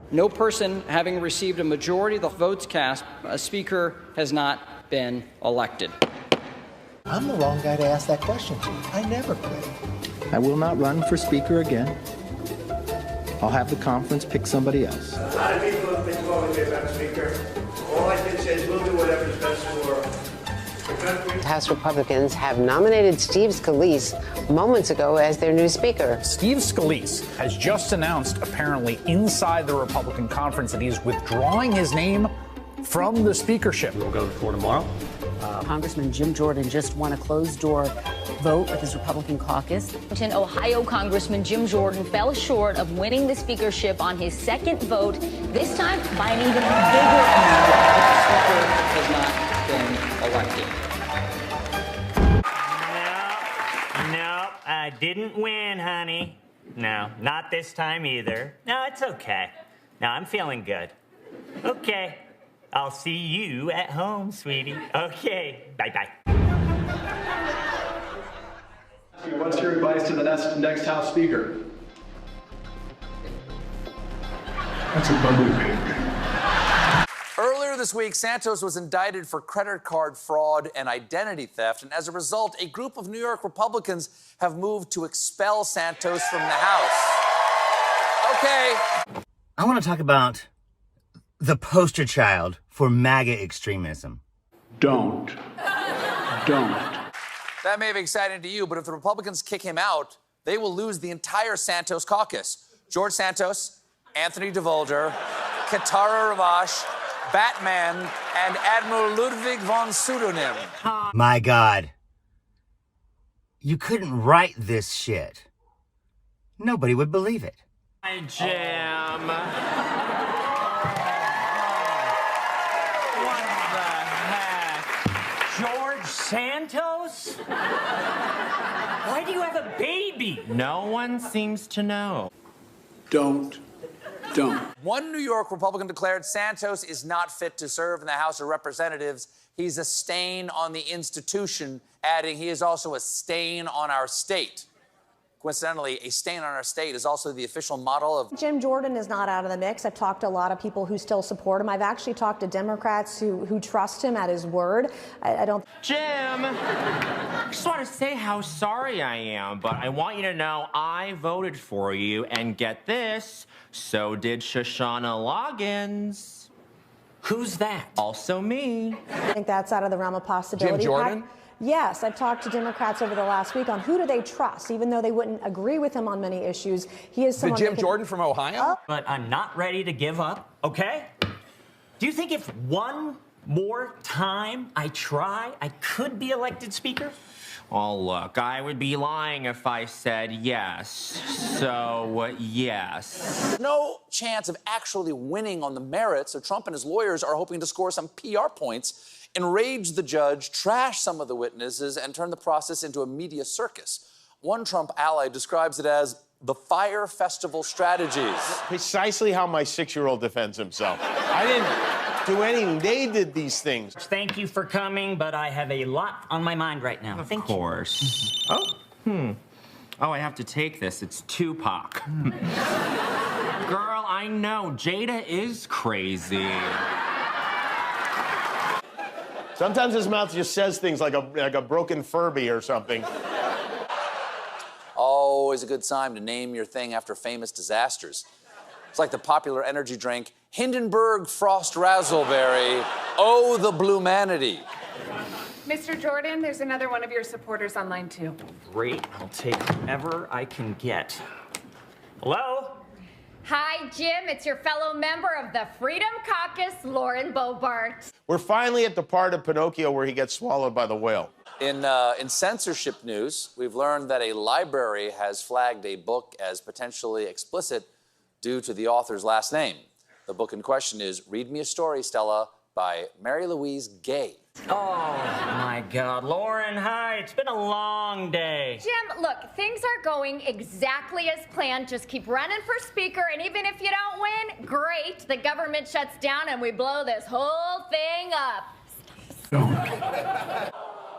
No person having received a majority of the votes cast, a speaker has not been elected. I'm the wrong guy to ask that question to. I never quit. I will not run for speaker again. I'll have the conference pick somebody else. A lot of people have been calling me about Speaker. All I can say is we'll do whatever's best for the country. House Republicans have nominated Steve Scalise moments ago as their new speaker. Steve Scalise has just announced, apparently inside the Republican conference, that he's withdrawing his name from the speakership. We'll go to the floor tomorrow. Congressman Jim Jordan just won a closed-door vote with his Republican caucus. Ohio Congressman Jim Jordan fell short of winning the speakership on his second vote, this time by an even bigger amount. The speaker has not been elected. No, I didn't win, honey. No, not this time either. No, it's okay. No, I'm feeling good. Okay. I'll see you at home, sweetie. Okay, bye-bye. What's your advice to the next House Speaker? That's a bubbly baby. Earlier this week, Santos was indicted for credit card fraud and identity theft, and as a result, a group of New York Republicans have moved to expel Santos from the House. Okay. I want to talk about the poster child for MAGA extremism. Don't. That may be exciting to you, but if the Republicans kick him out, they will lose the entire Santos caucus. George Santos, Anthony DeVolder, Katara Ravache, Batman, and Admiral Ludwig von Pseudonym. My God. You couldn't write this shit. Nobody would believe it. Hi, Jim. George Santos? Why do you have a baby? No one seems to know. Don't. One New York Republican declared Santos is not fit to serve in the House of Representatives. He's a stain on the institution, adding he is also a stain on our state. Coincidentally, a stain on our state is also the official model of... Jim Jordan is not out of the mix. I've talked to a lot of people who still support him. I've actually talked to Democrats who trust him at his word. I don't... Jim, I just want to say how sorry I am, but I want you to know I voted for you, and get this, so did Shoshana Loggins. Who's that? Also me. I think that's out of the realm of possibility. Jim Jordan? Yes, I've talked to Democrats over the last week on who do they trust, even though they wouldn't agree with him on many issues. He is someone... Jim Jordan from Ohio? But I'm not ready to give up, okay? Do you think if one more time I try, I could be elected speaker? Oh, look, I would be lying if I said yes. So, yes. No chance of actually winning on the merits, so Trump and his lawyers are hoping to score some PR points, enrage the judge, trash some of the witnesses, and turn the process into a media circus. One Trump ally describes it as the Fire Festival strategies. Precisely how my 6-year-old defends himself. I didn't do anything. They did these things. Thank you for coming, but I have a lot on my mind right now. Of course. Oh, I have to take this. It's Tupac. Girl, I know. Jada is crazy. Sometimes his mouth just says things like a broken Furby or something. Always a good time to name your thing after famous disasters. It's like the popular energy drink Hindenburg Frost Razzleberry. Oh, the Blumanity. Mr. Jordan, there's another one of your supporters online, too. Great. I'll take whatever I can get. Hello? Hi, Jim. It's your fellow member of the Freedom Caucus, Lauren Boebert. We're finally at the part of Pinocchio where he gets swallowed by the whale. In censorship news, we've learned that a library has flagged a book as potentially explicit due to the author's last name. The book in question is Read Me a Story, Stella, by Mary Louise Gay. Oh, my God. Lauren, hi. It's been a long day. Jim, look, things are going exactly as planned. Just keep running for speaker, and even if you don't win, great. The government shuts down and we blow this whole thing up.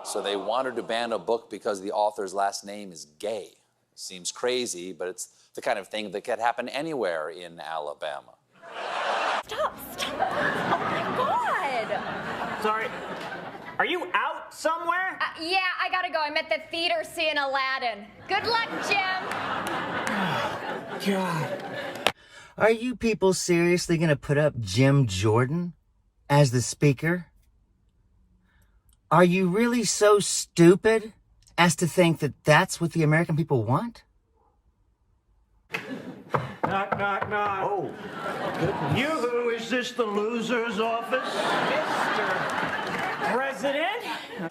So they wanted to ban a book because the author's last name is Gay. Seems crazy, but it's the kind of thing that could happen anywhere in Alabama. Stop. Oh my God. Sorry. Are you out somewhere? Yeah, I gotta go. I'm at the theater seeing Aladdin. Good luck, Jim. God. Are you people seriously going to put up Jim Jordan as the speaker? Are you really so stupid as to think that that's what the American people want? Knock, knock, knock. Oh, goodness. Yoo-hoo, is this the loser's office? Mr. President?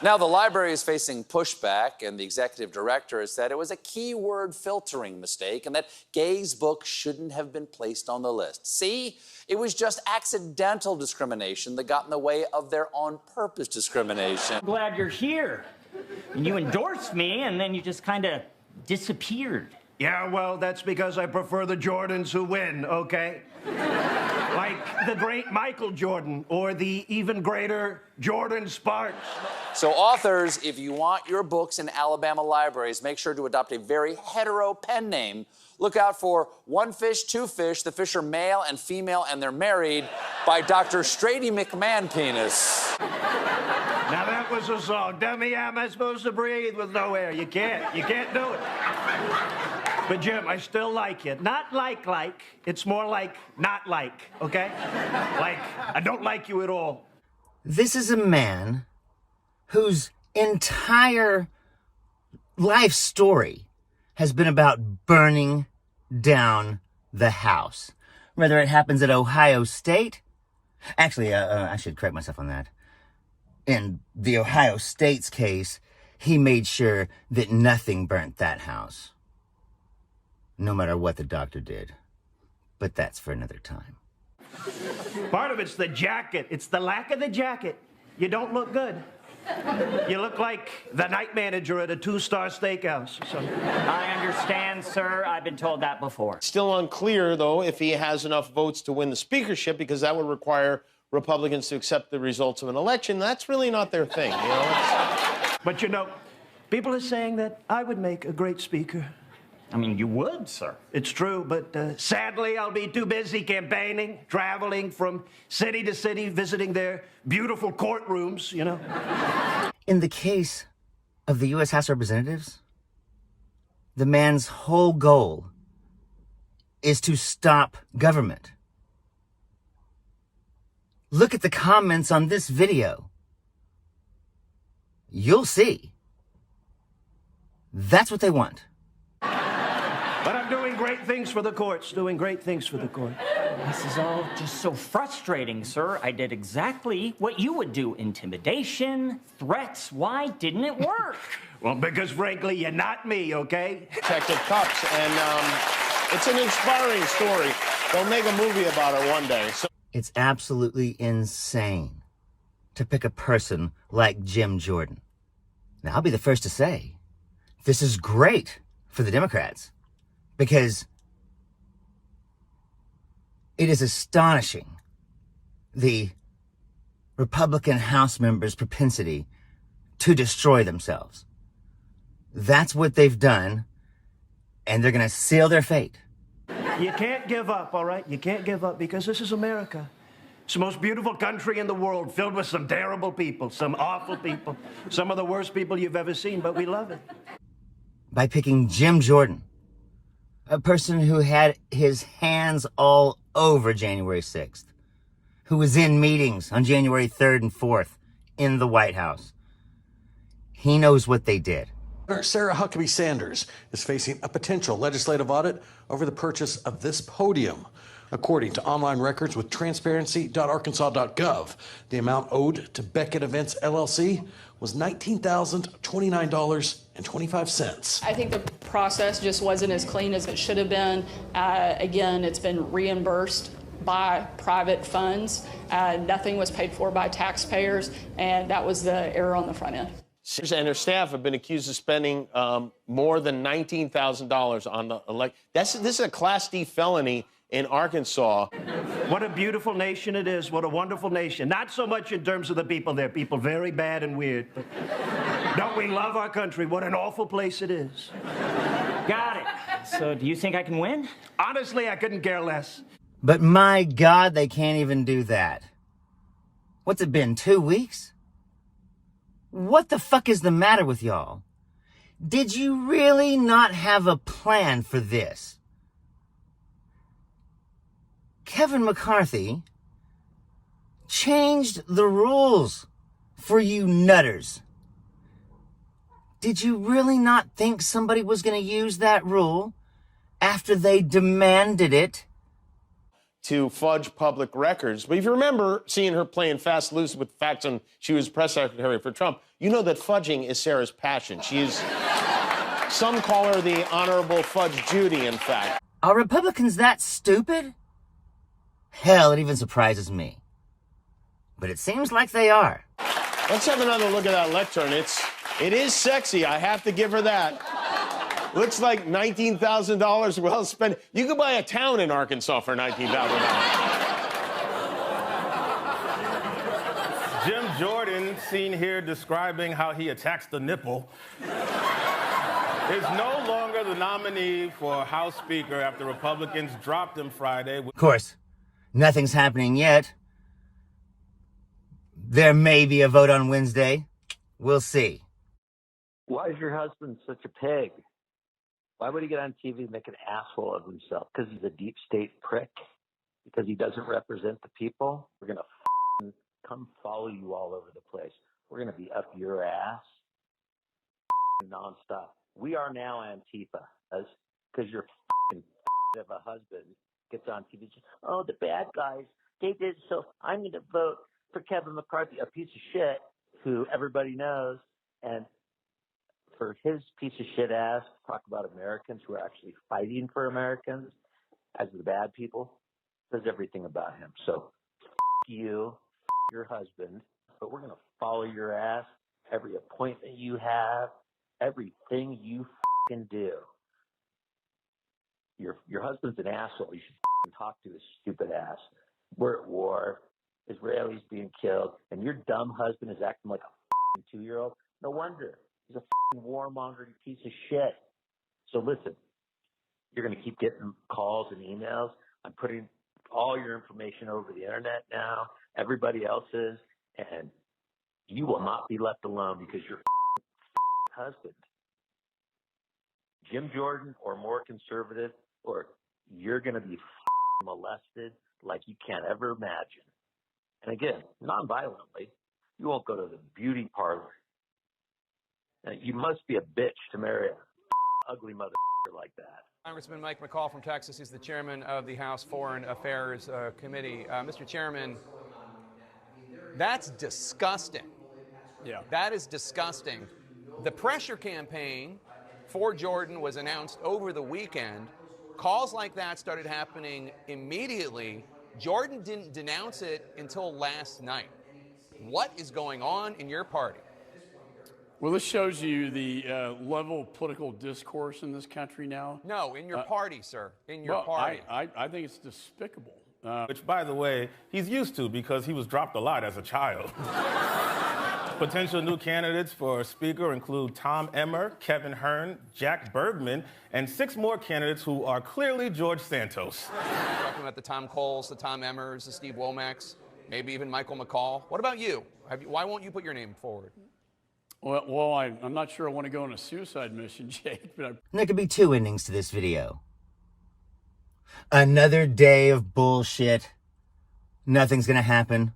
Now, the library is facing pushback, and the executive director has said it was a keyword filtering mistake and that Gay's book shouldn't have been placed on the list. See, it was just accidental discrimination that got in the way of their on-purpose discrimination. I'm glad you're here. And you endorsed me, and then you just kind of disappeared. Yeah, well, that's because I prefer the Jordans who win, okay? Like the great Michael Jordan or the even greater Jordan Sparks. So authors, if you want your books in Alabama libraries, make sure to adopt a very hetero pen name. Look out for One Fish, Two Fish. The fish are male and female, and they're married by Dr. Strady McMahon Penis. Now that was a song. Dummy, how am I supposed to breathe with no air? You can't do it. But Jim, I still like you. Not like. It's more like not like, okay? Like, I don't like you at all. This is a man whose entire life story has been about burning down the house. Whether it happens at Ohio State. Actually, I should correct myself on that. In the Ohio State's case, he made sure that nothing burnt that house. No matter what the doctor did. But that's for another time. Part of it's the jacket. It's the lack of the jacket. You don't look good. You look like the night manager at a 2-star steakhouse. So. I understand, sir. I've been told that before. Still unclear, though, if he has enough votes to win the speakership, because that would require Republicans to accept the results of an election. That's really not their thing, you know? But, you know, people are saying that I would make a great speaker. I mean, you would, sir. It's true, but sadly, I'll be too busy campaigning, traveling from city to city, visiting their beautiful courtrooms, you know. In the case of the U.S. House of Representatives, the man's whole goal is to stop government. Look at the comments on this video. You'll see. That's what they want. But I'm doing great things for the courts, doing great things for the court. This is all just so frustrating, sir. I did exactly what you would do. Intimidation, threats. Why didn't it work? Well, because frankly, you're not me, okay? Detective Cups, and it's an inspiring story. They'll make a movie about her one day. So It's absolutely insane to pick a person like Jim Jordan. Now, I'll be the first to say, this is great for the Democrats. Because it is astonishing, the Republican House members' propensity to destroy themselves. That's what they've done, and they're going to seal their fate. You can't give up, all right? You can't give up, because this is America. It's the most beautiful country in the world, filled with some terrible people, some awful people, some of the worst people you've ever seen, but we love it. By picking Jim Jordan, a person who had his hands all over January 6th, who was in meetings on January 3rd and 4th in the White House. He knows what they did. Sarah Huckabee Sanders is facing a potential legislative audit over the purchase of this podium. According to online records with transparency.arkansas.gov, the amount owed to Beckett Events LLC was $19,029.25. I think the process just wasn't as clean as it should have been. Again, it's been reimbursed by private funds. Nothing was paid for by taxpayers, and that was the error on the front end. and her staff have been accused of spending more than $19,000 on the election. This is a Class D felony in Arkansas. What a beautiful nation it is. What a wonderful nation. Not so much in terms of the people. They're people very bad and weird. But don't we love our country? What an awful place it is. Got it. So do you think I can win? Honestly, I couldn't care less. But my God, they can't even do that. What's it been, 2 weeks? What the fuck is the matter with y'all? Did you really not have a plan for this? Kevin McCarthy changed the rules for you nutters. Did you really not think somebody was going to use that rule after they demanded it? To fudge public records. But if you remember seeing her playing fast loose with facts when she was press secretary for Trump, you know that fudging is Sarah's passion. She is, some call her the Honorable Fudge Judy, in fact. Are Republicans that stupid? Hell, it even surprises me. But it seems like they are. Let's have another look at that lectern. It is sexy, I have to give her that. Looks like $19,000 well spent. You could buy a town in Arkansas for $19,000. Jim Jordan, seen here describing how he attacks the nipple, is no longer the nominee for House Speaker after Republicans dropped him Friday. Of course, nothing's happening yet. There may be a vote on Wednesday. We'll see. Why is your husband such a pig? Why would he get on TV and make an asshole of himself? Because he's a deep state prick? Because he doesn't represent the people? We're going to come follow you all over the place. We're going to be up your ass nonstop. We are now Antifa, because your of a husband gets on TV. Oh, the bad guys, they did so. I'm going to vote for Kevin McCarthy, a piece of shit who everybody knows, and for his piece of shit ass talk about Americans who are actually fighting for Americans as the bad people, says everything about him. So you, your husband, but we're going to follow your ass, every appointment you have, everything you do. Your husband's an asshole. You should talk to his stupid ass. We're at war. Israelis being killed, and your dumb husband is acting like a 2-year-old. No wonder. He's a warmonger piece of shit. So listen, you're going to keep getting calls and emails. I'm putting all your information over the internet now. Everybody else is, and you will not be left alone because your husband, Jim Jordan, or more conservative, or you're going to be molested like you can't ever imagine. And again, non-violently. You won't go to the beauty parlor. Now, you must be a bitch to marry an ugly motherfucker like that. Congressman Mike McCall from Texas. He's the chairman of the House Foreign Affairs Committee. Mr. Chairman, that's disgusting. Yeah. That is disgusting. The pressure campaign for Jordan was announced over the weekend. Calls like that started happening immediately. Jordan didn't denounce it until last night. What is going on in your party? Well, this shows you the level of political discourse in this country now. No, in your party, sir. In your well, party. I think it's despicable. Which, by the way, he's used to because he was dropped a lot as a child. Potential new candidates for Speaker include Tom Emmer, Kevin Hern, Jack Bergman, and 6 more candidates who are clearly George Santos. Talking about the Tom Coles, the Tom Emmers, the Steve Womacks, maybe even Michael McCall. What about you? Why won't you put your name forward? Well, I'm not sure I want to go on a suicide mission, Jake. But There could be 2 endings to this video. Another day of bullshit. Nothing's going to happen.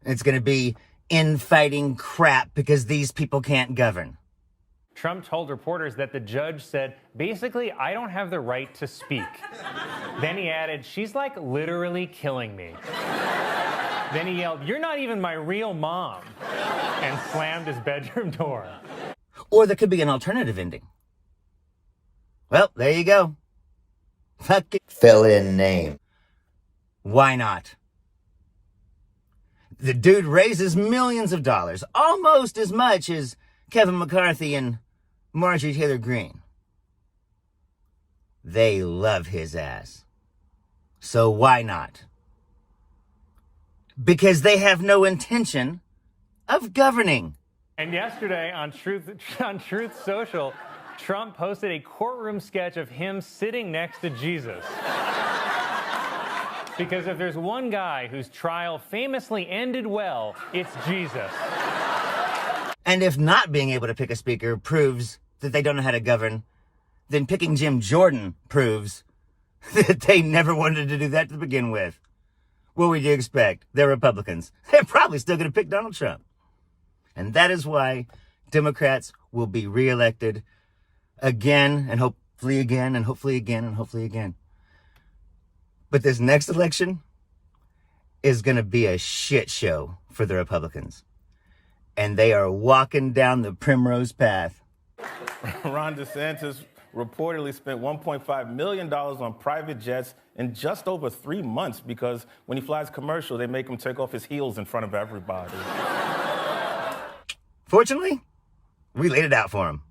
It's going to be infighting crap because these people can't govern. Trump told reporters that the judge said, basically, I don't have the right to speak. Then he added, she's like literally killing me. Then he yelled, you're not even my real mom, and slammed his bedroom door. Or there could be an alternative ending. Well, there you go. Fucking fill in name. Why not? The dude raises millions of dollars, almost as much as Kevin McCarthy and Marjorie Taylor Greene. They love his ass. So why not? Because they have no intention of governing. And yesterday on Truth Social, Trump posted a courtroom sketch of him sitting next to Jesus. Because if there's one guy whose trial famously ended well, it's Jesus. And if not being able to pick a speaker proves that they don't know how to govern, then picking Jim Jordan proves that they never wanted to do that to begin with. What would you expect? They're Republicans. They're probably still going to pick Donald Trump. And that is why Democrats will be reelected again, and hopefully again, and hopefully again, and hopefully again. But this next election is going to be a shit show for the Republicans. And they are walking down the primrose path. Ron DeSantis reportedly spent $1.5 million on private jets in just over 3 months because when he flies commercial, they make him take off his heels in front of everybody. Fortunately, we laid it out for him.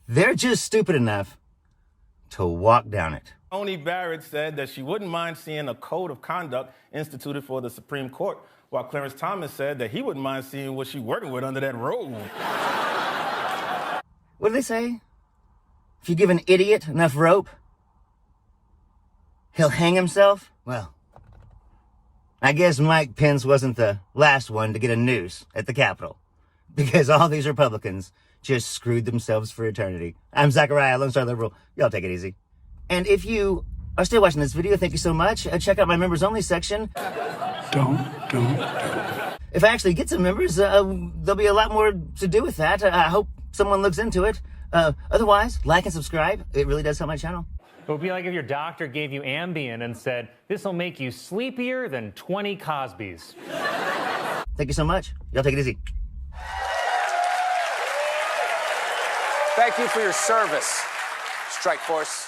They're just stupid enough to walk down it. Tony Barrett said that she wouldn't mind seeing a code of conduct instituted for the Supreme Court, while Clarence Thomas said that he wouldn't mind seeing what she's working with under that robe. What do they say? If you give an idiot enough rope, he'll hang himself? Well, I guess Mike Pence wasn't the last one to get a noose at the Capitol, because all these Republicans just screwed themselves for eternity. I'm Zachariah, Lone Star Liberal. Y'all take it easy. And if you are still watching this video, thank you so much. Check out my members only section. Don't. If I actually get some members, there'll be a lot more to do with that. I hope someone looks into it. Otherwise, like and subscribe. It really does help my channel. It would be like if your doctor gave you Ambien and said, this will make you sleepier than 20 Cosbys. Thank you so much. Y'all take it easy. Thank you for your service, Strike Force.